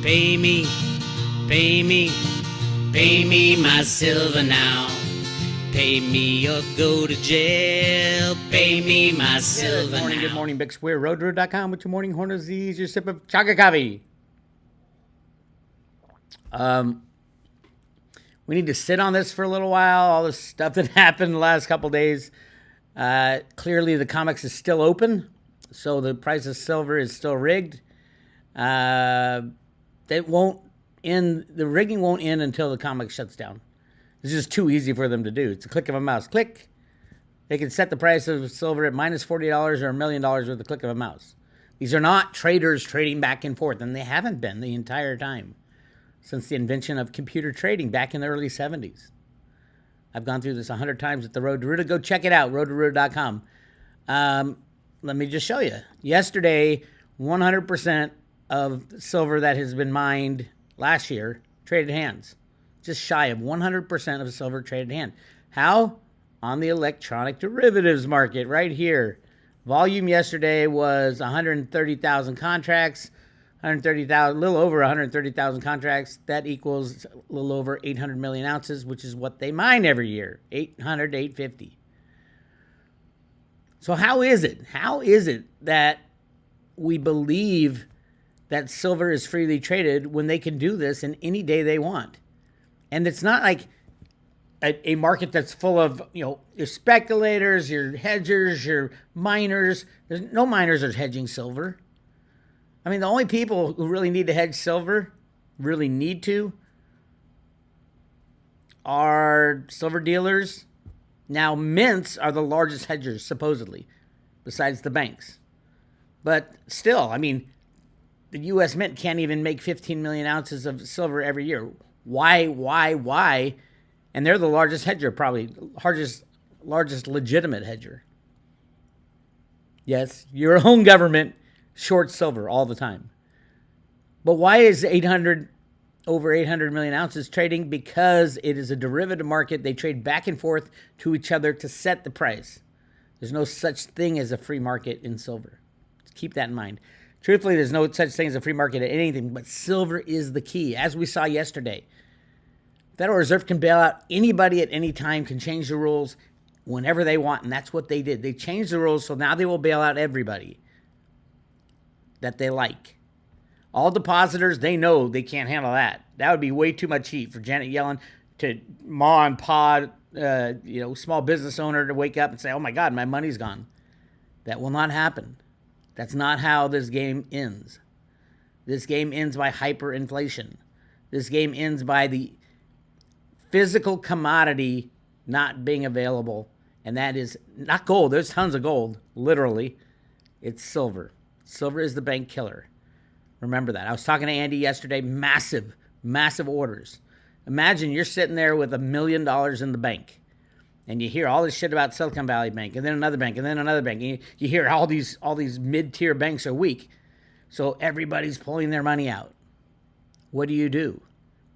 Pay me, pay me, pay me my silver now. Pay me or go to jail. Pay me my silver now. Good morning, Bix Weir, roadroad.com with your morning horn of Z's, your sip of chaga coffee. We need to sit on this for a little while. All this stuff that happened the last couple days. Clearly, the COMEX is still open, so the price of silver is still rigged. It won't end. The rigging won't end until the COMEX shuts down. It's just too easy for them to do. It's a click of a mouse. Click. They can set the price of silver at minus $40 or $1 million with a click of a mouse. These are not traders trading back and forth, and they haven't been the entire time since the invention of computer trading back in the early 70s. I've gone through this 100 times at the Road to Ruta. Go check it out, roadtoroota.com. Let me just show you. Yesterday, 100% of silver that has been mined last year traded hands. Just shy of 100% of silver traded hand. How? On the electronic derivatives market right here. Volume yesterday was 130,000 contracts. 130,000, a little over 130,000 contracts. That equals a little over 800 million ounces, which is what they mine every year, 800 to 850. So how is it? How is it that we believe that silver is freely traded when they can do this in any day they want? And it's not like a market that's full of, your speculators, your hedgers, your miners. There's no miners are hedging silver. I mean, the only people who really need to hedge silver, really need to, are silver dealers. Now, mints are the largest hedgers, supposedly, besides the banks. But still, I mean, the U.S. Mint can't even make 15 million ounces of silver every year. Why? And they're the largest hedger, probably, largest legitimate hedger. Yes, your own government short silver all the time. But why is over 800 million ounces trading? Because it is a derivative market. They trade back and forth to each other to set the price. There's no such thing as a free market in silver. Keep that in mind. Truthfully, there's no such thing as a free market at anything, but silver is the key. As we saw yesterday, Federal Reserve can bail out anybody at any time, can change the rules whenever they want, and that's what they did. They changed the rules, so now they will bail out everybody that they like. All depositors, they know they can't handle that. That would be way too much heat for Janet Yellen to ma and pa, small business owner to wake up and say, oh my God, my money's gone. That will not happen. That's not how this game ends. This game ends by hyperinflation. This game ends by the physical commodity not being available, and that is not gold. There's tons of gold, literally. It's silver. Silver is the bank killer. Remember that. I was talking to Andy yesterday. Massive orders. Imagine you're sitting there with $1 million in the bank, and you hear all this shit about Silicon Valley Bank, and then another bank, and then another bank. And you hear all these mid-tier banks are weak, so everybody's pulling their money out. What do?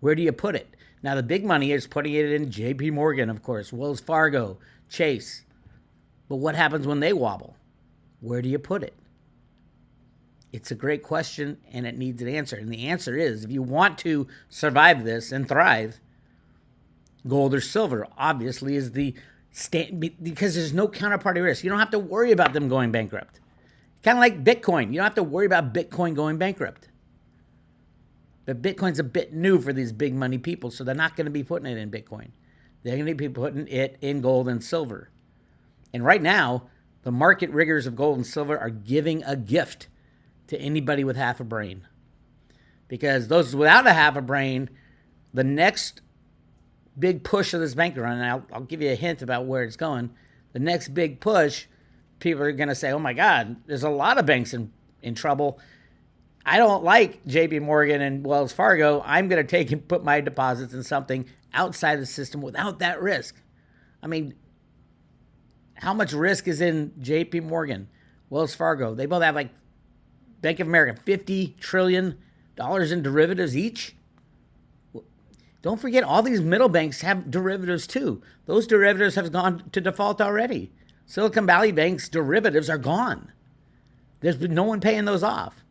Where do you put it? Now, the big money is putting it in J.P. Morgan, of course, Wells Fargo, Chase. But what happens when they wobble? Where do you put it? It's a great question, and it needs an answer. And the answer is, if you want to survive this and thrive, gold or silver obviously is the because there's no counterparty risk. You don't have to worry about them going bankrupt. Kind of like Bitcoin. You don't have to worry about Bitcoin going bankrupt. But Bitcoin's a bit new for these big money people, so they're not going to be putting it in Bitcoin. They're going to be putting it in gold and silver. And right now, the market riggers of gold and silver are giving a gift to anybody with half a brain. Because those without a half a brain, the next big push of this bank run, and I'll give you a hint about where it's going, the next big push, people are going to say, oh my God, there's a lot of banks in trouble. I don't like JP Morgan and Wells Fargo. I'm going to take and put my deposits in something outside the system without that risk. I mean, how much risk is in JP Morgan, Wells Fargo? They both have like Bank of America, $50 trillion in derivatives each. Don't forget, all these middle banks have derivatives too. Those derivatives have gone to default already. Silicon Valley Bank's derivatives are gone. There's been no one paying those off.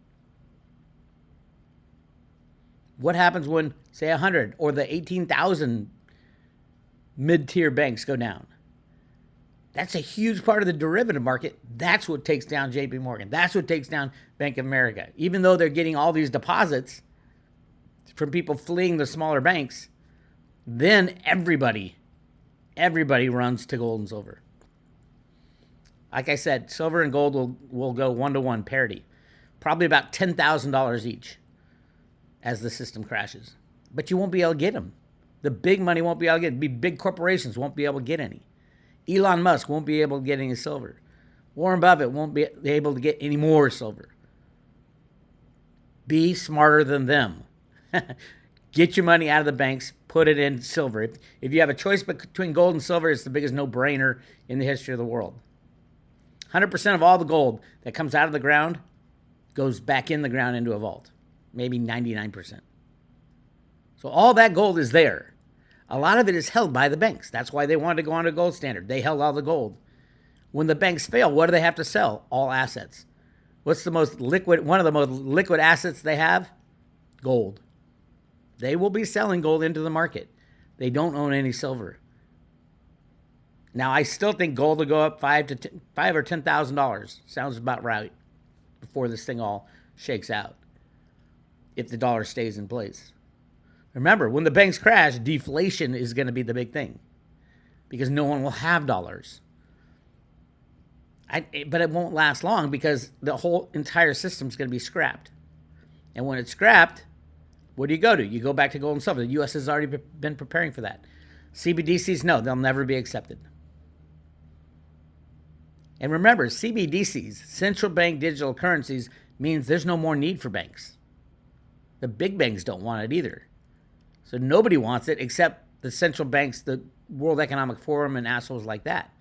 What happens when, say, 100 or the 18,000 mid-tier banks go down? That's a huge part of the derivative market. That's what takes down JP Morgan. That's what takes down Bank of America. Even though they're getting all these deposits from people fleeing the smaller banks, then everybody runs to gold and silver. Like I said, silver and gold will go 1-to-1 parity. Probably about $10,000 each as the system crashes. But you won't be able to get them. The big money won't be able to get them. Big corporations won't be able to get any. Elon Musk won't be able to get any silver. Warren Buffett won't be able to get any more silver. Be smarter than them. Get your money out of the banks, put it in silver. If you have a choice between gold and silver, it's the biggest no-brainer in the history of the world. 100% of all the gold that comes out of the ground goes back in the ground into a vault. Maybe 99%. So all that gold is there. A lot of it is held by the banks. That's why they wanted to go on a gold standard. They held all the gold. When the banks fail, what do they have to sell? All assets. What's the most liquid? One of the most liquid assets they have? Gold. They will be selling gold into the market. They don't own any silver. Now, I still think gold will go up $5,000 or $10,000. Sounds about right before this thing all shakes out, if the dollar stays in place. Remember, when the banks crash, deflation is going to be the big thing because no one will have dollars. But it won't last long because the whole entire system is going to be scrapped. And when it's scrapped, what do? You go back to gold and silver. The U.S. has already been preparing for that. CBDCs, no, they'll never be accepted. And remember, CBDCs, central bank digital currencies, means there's no more need for banks. The big banks don't want it either. So nobody wants it except the central banks, the World Economic Forum, and assholes like that.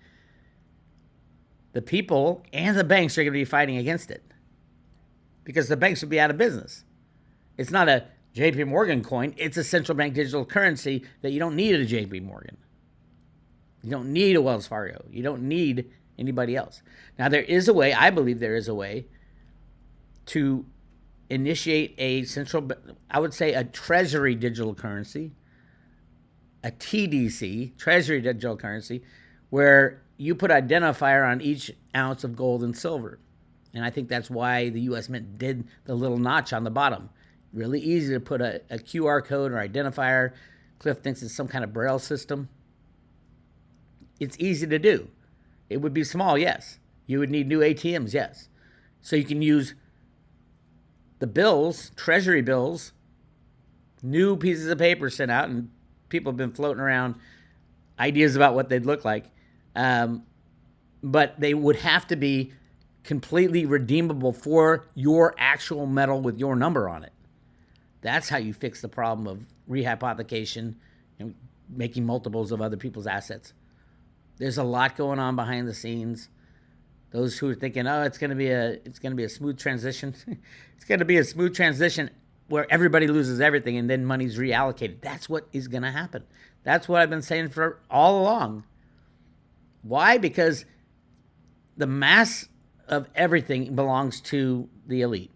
The people and the banks are going to be fighting against it because the banks will be out of business. It's not a JP Morgan coin. It's a central bank digital currency that you don't need a JP Morgan. You don't need a Wells Fargo. You don't need anybody else. Now, there is a way, I believe there is a way to initiate a I would say a treasury digital currency, a TDC, treasury digital currency, where you put identifier on each ounce of gold and silver. And I think that's why the U.S. Mint did the little notch on the bottom. Really easy to put a QR code or identifier. Cliff thinks it's some kind of Braille system. It's easy to do. It would be small, yes. You would need new ATMs, yes. So you can use the bills, treasury bills, new pieces of paper sent out, and people have been floating around ideas about what they'd look like. But they would have to be completely redeemable for your actual metal with your number on it. That's how you fix the problem of rehypothecation and making multiples of other people's assets. There's a lot going on behind the scenes. Those who are thinking, oh, it's going to be a smooth transition. It's going to be a smooth transition where everybody loses everything and then money's reallocated. That's what is going to happen. That's what I've been saying for all along. Why? Because the mass of everything belongs to the elite.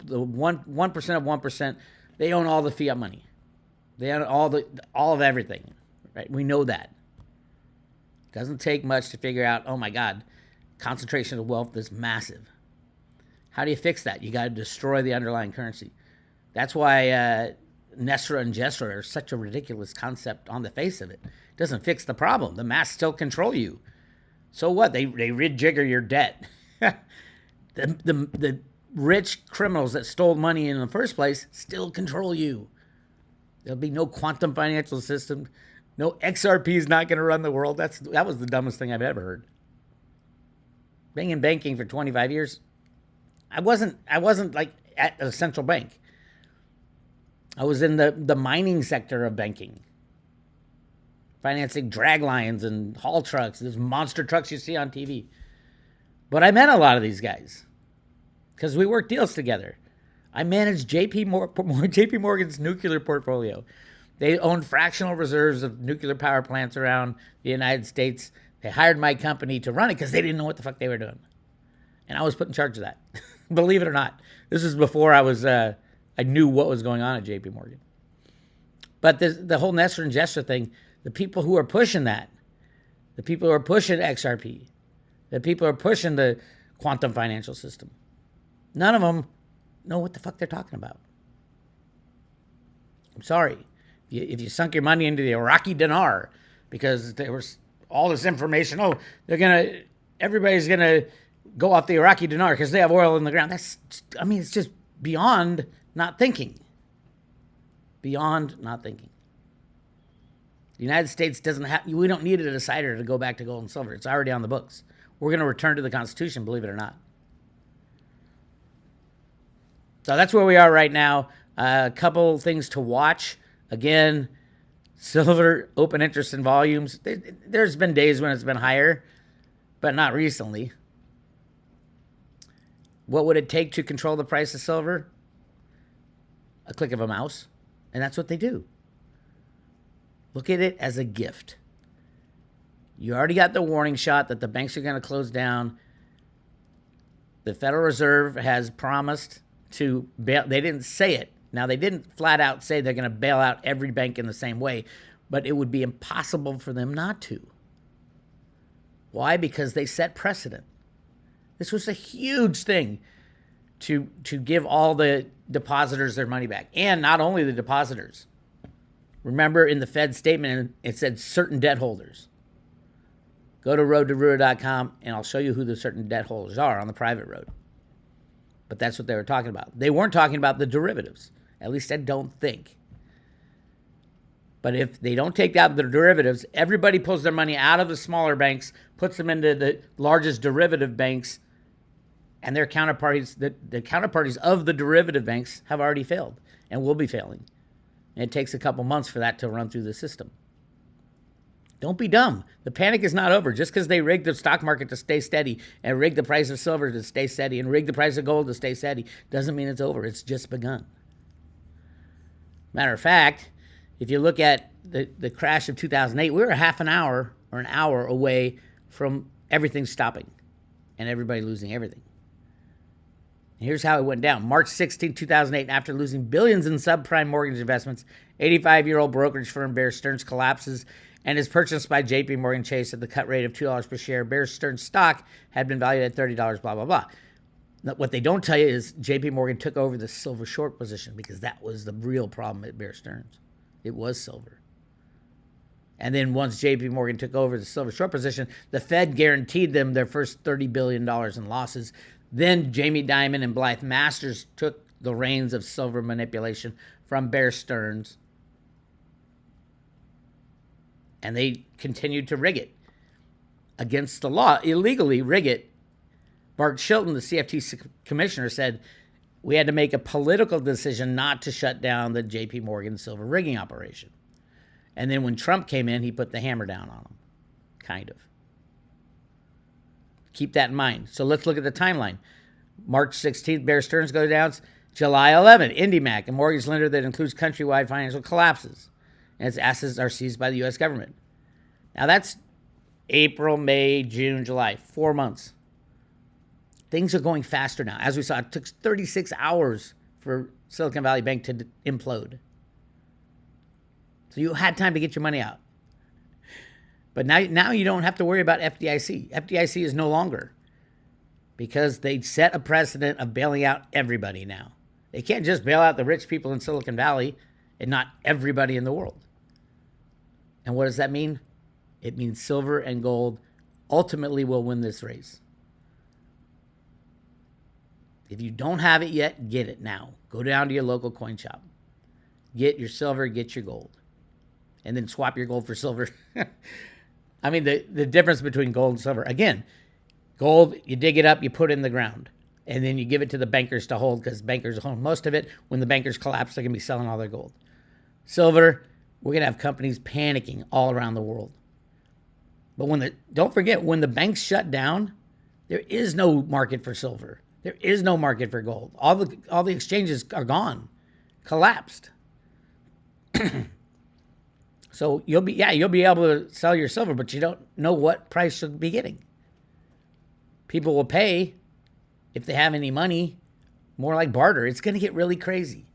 The 1% of 1%, they own all the fiat money. They own all of everything. Right? We know that. Doesn't take much to figure out, oh my God, concentration of wealth is massive. How do you fix that? You got to destroy the underlying currency. That's why Nesra and Gesra are such a ridiculous concept on the face of it. It doesn't fix the problem. The mass still control you. So what? They rejigger your debt. The rich criminals that stole money in the first place still control you. There'll be no quantum financial system. No, XRP is not going to run the world. That was the dumbest thing I've ever heard. Being in banking for 25 years, I wasn't like at a central bank. I was in the mining sector of banking, financing drag lines and haul trucks, those monster trucks you see on TV. But I met a lot of these guys because we worked deals together. I managed JP Morgan's nuclear portfolio. They owned fractional reserves of nuclear power plants around the United States. They hired my company to run it because they didn't know what the fuck they were doing. And I was put in charge of that. Believe it or not. This is before I was a I knew what was going on at JP Morgan. But the whole Nestor and Jester thing, the people who are pushing that, the people who are pushing XRP, the people who are pushing the quantum financial system, none of them know what the fuck they're talking about. I'm sorry. If you sunk your money into the Iraqi dinar because there was all this information, everybody's going to go off the Iraqi dinar because they have oil in the ground. It's just beyond not thinking. Beyond not thinking. The United States we don't need a decider to go back to gold and silver. It's already on the books. We're going to return to the Constitution, believe it or not. So that's where we are right now. A couple things to watch. Again, silver open interest in volumes. There's been days when it's been higher, but not recently. What would it take to control the price of silver? A click of a mouse. And that's what they do. Look at it as a gift. You already got the warning shot that the banks are going to close down. The Federal Reserve has promised to bail. They didn't say it. Now, they didn't flat out say they're going to bail out every bank in the same way, but it would be impossible for them not to. Why? Because they set precedent. This was a huge thing to give all the depositors their money back. And not only the depositors. Remember in the Fed statement, it said certain debt holders. Go to roadtoruah.com and I'll show you who the certain debt holders are on the private road. But that's what they were talking about. They weren't talking about the derivatives. At least I don't think. But if they don't take out the derivatives, everybody pulls their money out of the smaller banks, puts them into the largest derivative banks, and their counterparties, the counterparties of the derivative banks have already failed and will be failing. And it takes a couple months for that to run through the system. Don't be dumb. The panic is not over. Just because they rigged the stock market to stay steady and rigged the price of silver to stay steady and rigged the price of gold to stay steady doesn't mean it's over. It's just begun. Matter of fact, if you look at the crash of 2008, we were half an hour or an hour away from everything stopping and everybody losing everything. And here's how it went down. March 16, 2008, after losing billions in subprime mortgage investments, 85-year-old brokerage firm Bear Stearns collapses and is purchased by JP Morgan Chase at the cut rate of $2 per share. Bear Stearns stock had been valued at $30, blah, blah, blah. Now, what they don't tell you is JP Morgan took over the silver short position because that was the real problem at Bear Stearns. It was silver. And then once JP Morgan took over the silver short position, the Fed guaranteed them their first $30 billion in losses. Then Jamie Dimon and Blythe Masters took the reins of silver manipulation from Bear Stearns. And they continued to rig it against the law, illegally rig it. Bart Shilton, the CFTC commissioner, said we had to make a political decision not to shut down the JP Morgan silver rigging operation. And then when Trump came in, he put the hammer down on them, kind of. Keep that in mind. So let's look at the timeline. March 16th, Bear Stearns goes down. July 11th, IndyMac, a mortgage lender that includes countrywide financial collapses, and its assets are seized by the U.S. government. Now that's April, May, June, July, 4 months. Things are going faster now. As we saw, it took 36 hours for Silicon Valley Bank to implode. So you had time to get your money out. But now you don't have to worry about FDIC. FDIC is no longer, because they set a precedent of bailing out everybody now. They can't just bail out the rich people in Silicon Valley and not everybody in the world. And what does that mean? It means silver and gold ultimately will win this race. If you don't have it yet, get it now. Go down to your local coin shop. Get your silver, get your gold. And then swap your gold for silver. I mean, the difference between gold and silver. Again, gold, you dig it up, you put it in the ground. And then you give it to the bankers to hold, because bankers hold most of it. When the bankers collapse, they're going to be selling all their gold. Silver, we're going to have companies panicking all around the world. But don't forget, when the banks shut down, there is no market for silver. There is no market for gold. All the exchanges are gone, collapsed. So you'll be able to sell your silver, but you don't know what price you'll be getting. People will pay if they have any money, more like barter. It's going to get really crazy.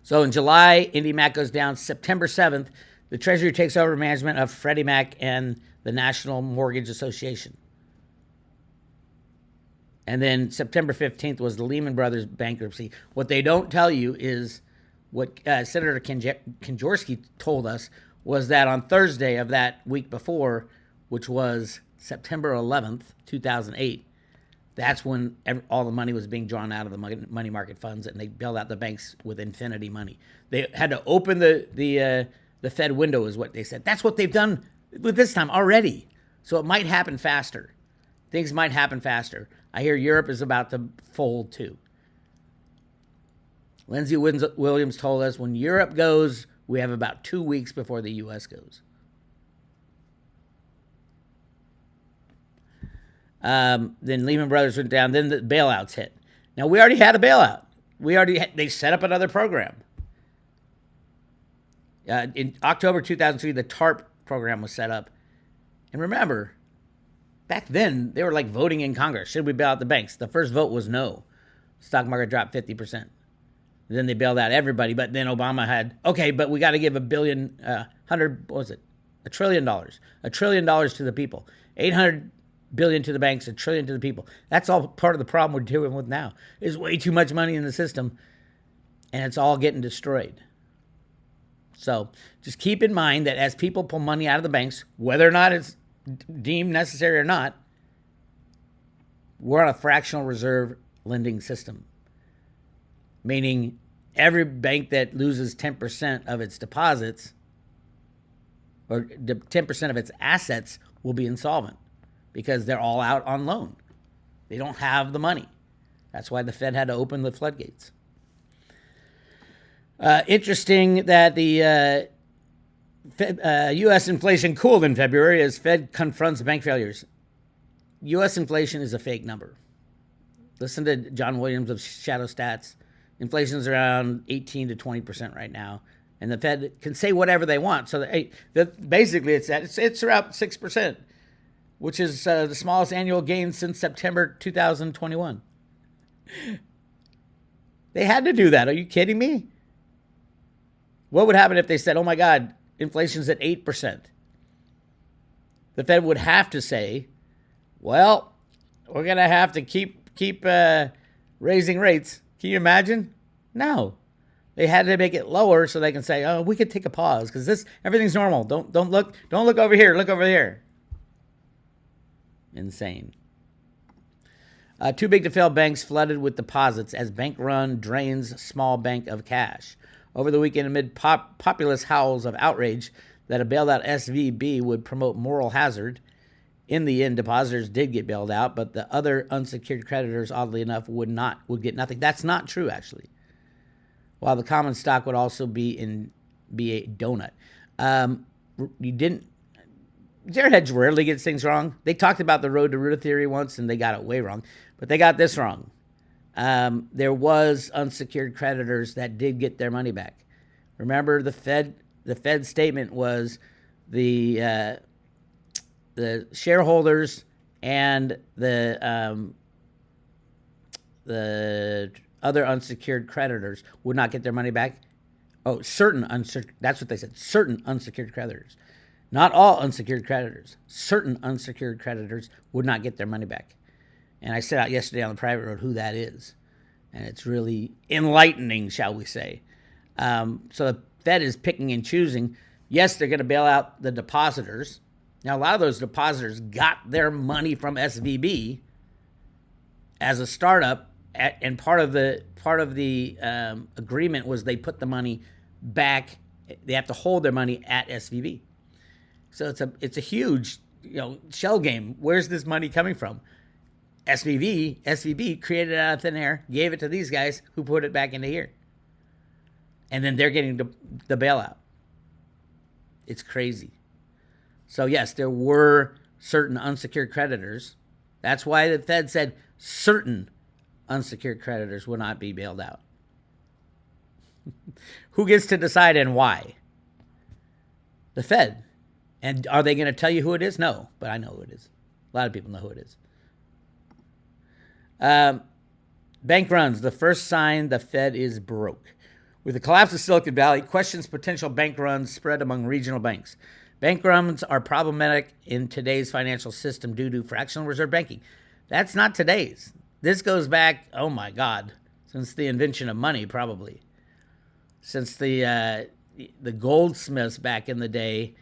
So in July, IndyMac goes down. September 7th, the Treasury takes over management of Freddie Mac and the National Mortgage Association. And then September 15th was the Lehman Brothers bankruptcy. What they don't tell you is what Senator Kanjorski told us was that on Thursday of that week before, which was September 11th, 2008, that's when all the money was being drawn out of the money market funds, and they bailed out the banks with infinity money. They had to open the Fed window, is what they said. That's what they've done with this time already. So it might happen faster. Things might happen faster. I hear Europe is about to fold too. Lindsey Williams told us when Europe goes, we have about 2 weeks before the U.S. goes. Then Lehman Brothers went down. Then the bailouts hit. Now, we already had a bailout. They set up another program. In October 2003, the TARP program was set up. And remember, back then, they were like voting in Congress. Should we bail out the banks? The first vote was no. Stock market dropped 50%. Then they bailed out everybody. But then Obama had, okay, but we got to give $1 trillion. $1 trillion to the people. $800 billion to the banks, $1 trillion to the people. That's all part of the problem we're dealing with now. There's way too much money in the system, and it's all getting destroyed. So just keep in mind that as people pull money out of the banks, whether or not it's deemed necessary or not, we're on a fractional reserve lending system. Meaning every bank that loses 10% of its deposits or 10% of its assets will be insolvent because they're all out on loan. They don't have the money. That's why the Fed had to open the floodgates. Interesting that the U.S. inflation cooled in February as Fed confronts bank failures. U.S. inflation is a fake number. Listen to John Williams of Shadow Stats. Inflation is around 18 to 20% right now, and the Fed can say whatever they want. So basically, it's around 6%, which is the smallest annual gain since September 2021. They had to do that. Are you kidding me? What would happen if they said, "Oh my God, inflation's at 8%"? The Fed would have to say, "Well, we're gonna have to keep raising rates." Can you imagine? No. They had to make it lower so they can say, "Oh, we could take a pause because everything's normal. Don't look over here. Look over here." Insane. Too big to fail banks flooded with deposits as bank run drains small bank of cash. Over the weekend, amid populist howls of outrage that a bailed out SVB would promote moral hazard, in the end, depositors did get bailed out, but the other unsecured creditors, oddly enough, would get nothing. That's not true, actually. While the common stock would also be a donut. Jared Hedge rarely gets things wrong. They talked about the road to Ruta theory once, and they got it way wrong. But they got this wrong. There was unsecured creditors that did get their money back. Remember, the Fed statement was the shareholders and the other unsecured creditors would not get their money back. Oh, that's what they said. Certain unsecured creditors. Not all unsecured creditors. Certain unsecured creditors would not get their money back. And I set out yesterday on the private road who that is. And it's really enlightening, shall we say. So the Fed is picking and choosing. Yes, they're going to bail out the depositors. Now, a lot of those depositors got their money from SVB as a startup, and part of the agreement was they put the money back. They have to hold their money at SVB. So it's a huge shell game. Where's this money coming from? SVB created it out of thin air, gave it to these guys who put it back into here, and then they're getting the bailout. It's crazy. So yes, there were certain unsecured creditors. That's why the Fed said certain unsecured creditors will not be bailed out. Who gets to decide and why? The Fed. And are they going to tell you who it is? No, but I know who it is. A lot of people know who it is. Bank runs. The first sign the Fed is broke. With the collapse of Silicon Valley, questions potential bank runs spread among regional banks. Bank runs are problematic in today's financial system due to fractional reserve banking. That's not today's. This goes back, oh my God, since the invention of money, probably. Since the goldsmiths back in the day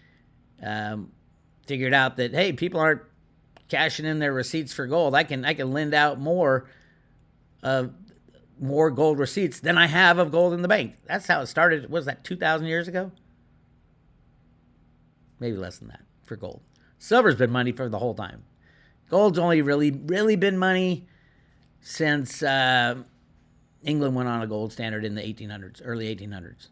figured out that, hey, people aren't cashing in their receipts for gold. I can lend out more gold receipts than I have of gold in the bank. That's how it started. Was that 2,000 years ago? Maybe less than that for gold. Silver's been money for the whole time. Gold's only really been money since England went on a gold standard in the 1800s, early 1800s.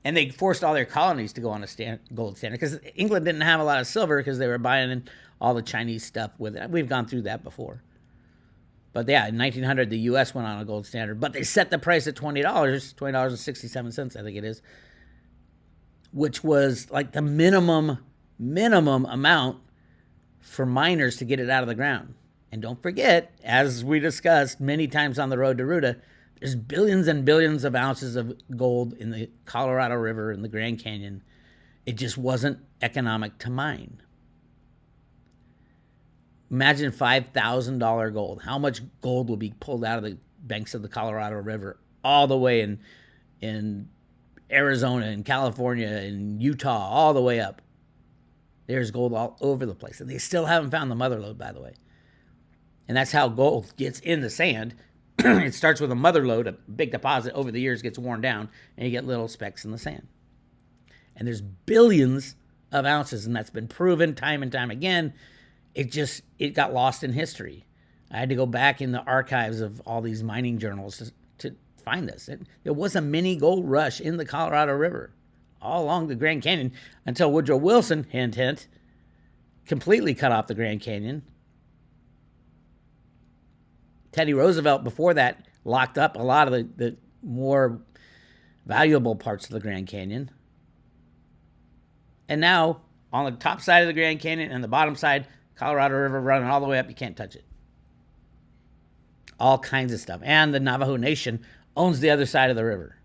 And they forced all their colonies to go on a gold standard because England didn't have a lot of silver because they were buying in all the Chinese stuff with it. We've gone through that before. But yeah, in 1900, the U.S. went on a gold standard, but they set the price at $20, $20.67, I think it is, which was like the minimum amount for miners to get it out of the ground. And don't forget, as we discussed many times on the road to Ruta, there's billions and billions of ounces of gold in the Colorado River and the Grand Canyon. It just wasn't economic to mine. Imagine $5,000 gold. How much gold will be pulled out of the banks of the Colorado River all the way in Arizona and California and Utah, all the way up. There's gold all over the place. And they still haven't found the mother lode, by the way. And that's how gold gets in the sand. It starts with a mother lode, a big deposit, over the years gets worn down, and you get little specks in the sand. And there's billions of ounces, and that's been proven time and time again. It got lost in history. I had to go back in the archives of all these mining journals to find this. There was a mini gold rush in the Colorado River all along the Grand Canyon until Woodrow Wilson, hint, hint, completely cut off the Grand Canyon. Teddy Roosevelt, before that, locked up a lot of the more valuable parts of the Grand Canyon. And now, on the top side of the Grand Canyon and the bottom side, Colorado River running all the way up, you can't touch it. All kinds of stuff. And the Navajo Nation owns the other side of the river.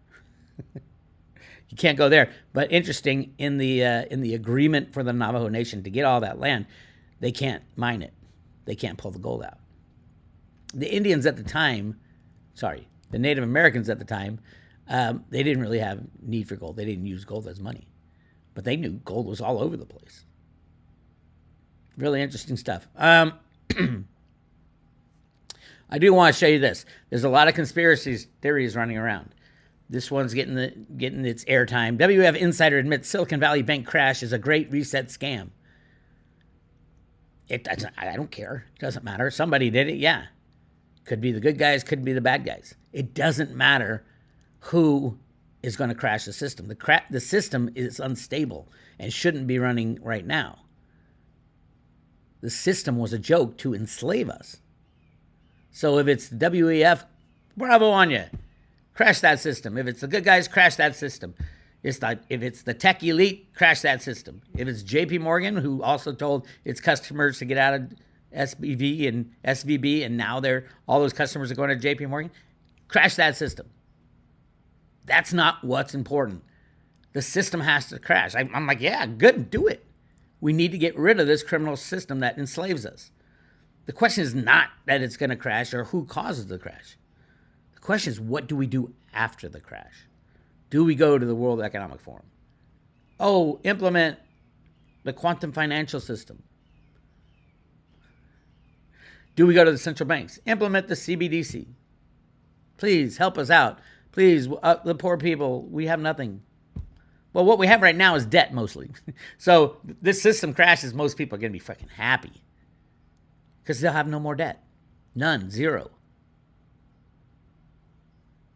You can't go there. But interesting, in the agreement for the Navajo Nation to get all that land, they can't mine it. They can't pull the gold out. The Indians at the time, the Native Americans at the time, they didn't really have need for gold. They didn't use gold as money. But they knew gold was all over the place. Really interesting stuff. I do want to show you this. There's a lot of conspiracy theories running around. This one's getting its airtime. WF Insider admits Silicon Valley Bank crash is a great reset scam. I don't care. It doesn't matter. Somebody did it, yeah. Could be the good guys, could be the bad guys. It doesn't matter who is going to crash the system. The system is unstable and shouldn't be running right now. The system was a joke to enslave us. So if it's the WEF, bravo on you. Crash that system. If it's the good guys, crash that system. If it's the tech elite, crash that system. If it's JP Morgan, who also told its customers to get out of SBV and SVB, and now all those customers are going to JP Morgan, crash that system. That's not what's important. The system has to crash. I'm like, yeah, good, do it. We need to get rid of this criminal system that enslaves us. The question is not that it's going to crash or who causes the crash. The question is, what do we do after the crash? Do we go to the World Economic Forum? Oh, implement the quantum financial system. Do we go to the central banks? Implement the CBDC. Please help us out. Please, the poor people, we have nothing. Well, what we have right now is debt mostly. So this system crashes, most people are going to be fucking happy because they'll have no more debt. None, zero.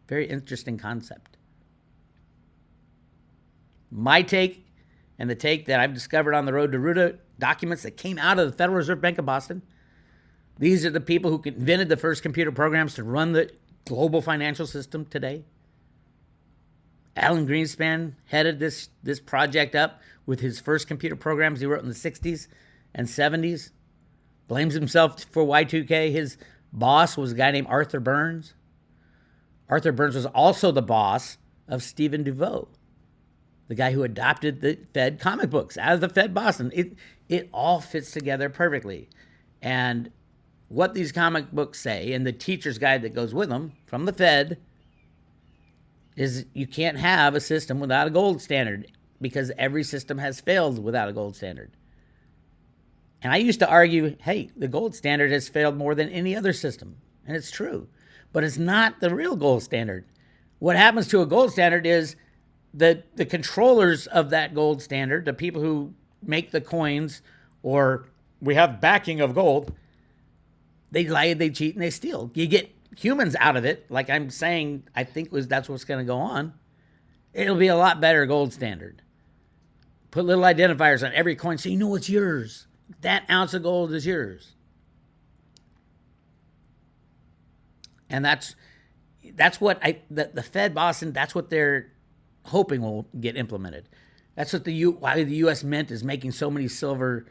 Very interesting concept. My take, and the take that I've discovered on the road to Ruta, documents that came out of the Federal Reserve Bank of Boston. These are the people who invented the first computer programs to run the global financial system today. Alan Greenspan headed this project up with his first computer programs he wrote in the 60s and 70s. Blames himself for Y2K. His boss was a guy named Arthur Burns. Arthur Burns was also the boss of Stephen DeVoe, the guy who adopted the Fed comic books out of the Fed Boston. It all fits together perfectly. And what these comic books say, and the teacher's guide that goes with them from the Fed, is you can't have a system without a gold standard, because every system has failed without a gold standard. And I used to argue, hey, the gold standard has failed more than any other system. And it's true. But it's not the real gold standard. What happens to a gold standard is the controllers of that gold standard, the people who make the coins, or we have backing of gold, they lie, they cheat, and they steal. You get humans out of it, like I'm saying, I think that's what's going to go on. It'll be a lot better gold standard. Put little identifiers on every coin so you know it's yours. That ounce of gold is yours. And that's what the Fed Boston, that's what they're hoping will get implemented. That's what why the U.S. Mint is making so many silver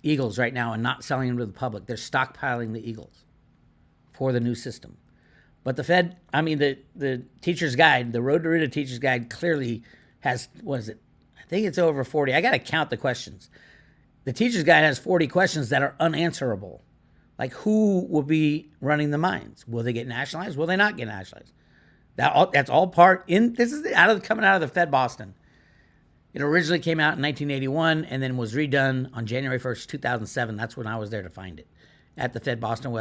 eagles right now and not selling them to the public. They're stockpiling the eagles for the new system. But the teacher's guide, the Road to Ruta teacher's guide, clearly has, what is it? I think it's over 40. I got to count the questions. The teacher's guide has 40 questions that are unanswerable. Like, who will be running the mines? Will they get nationalized? Will they not get nationalized? That's all this is coming out of the Fed Boston. It originally came out in 1981 and then was redone on January 1st, 2007. That's when I was there to find it, at the Fed Boston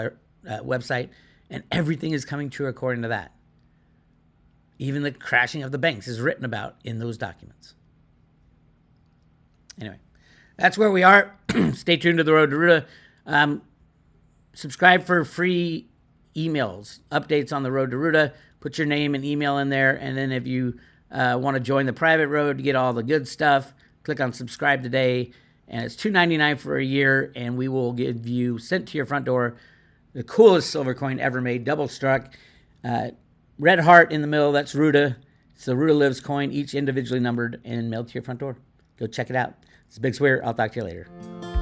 website. And everything is coming true according to that. Even the crashing of the banks is written about in those documents. Anyway, that's where we are. Stay tuned to the Road to Ruta. Subscribe for free emails, updates on the Road to Ruta. Put your name and email in there. And then if you want to join the private road to get all the good stuff, click on subscribe today. And it's $2.99 for a year. And we will give you, sent to your front door, the coolest silver coin ever made, double struck. Red heart in the middle, that's Ruta. It's the Ruta Lives coin, each individually numbered and mailed to your front door. Go check it out. It's Bix Weir. I'll talk to you later.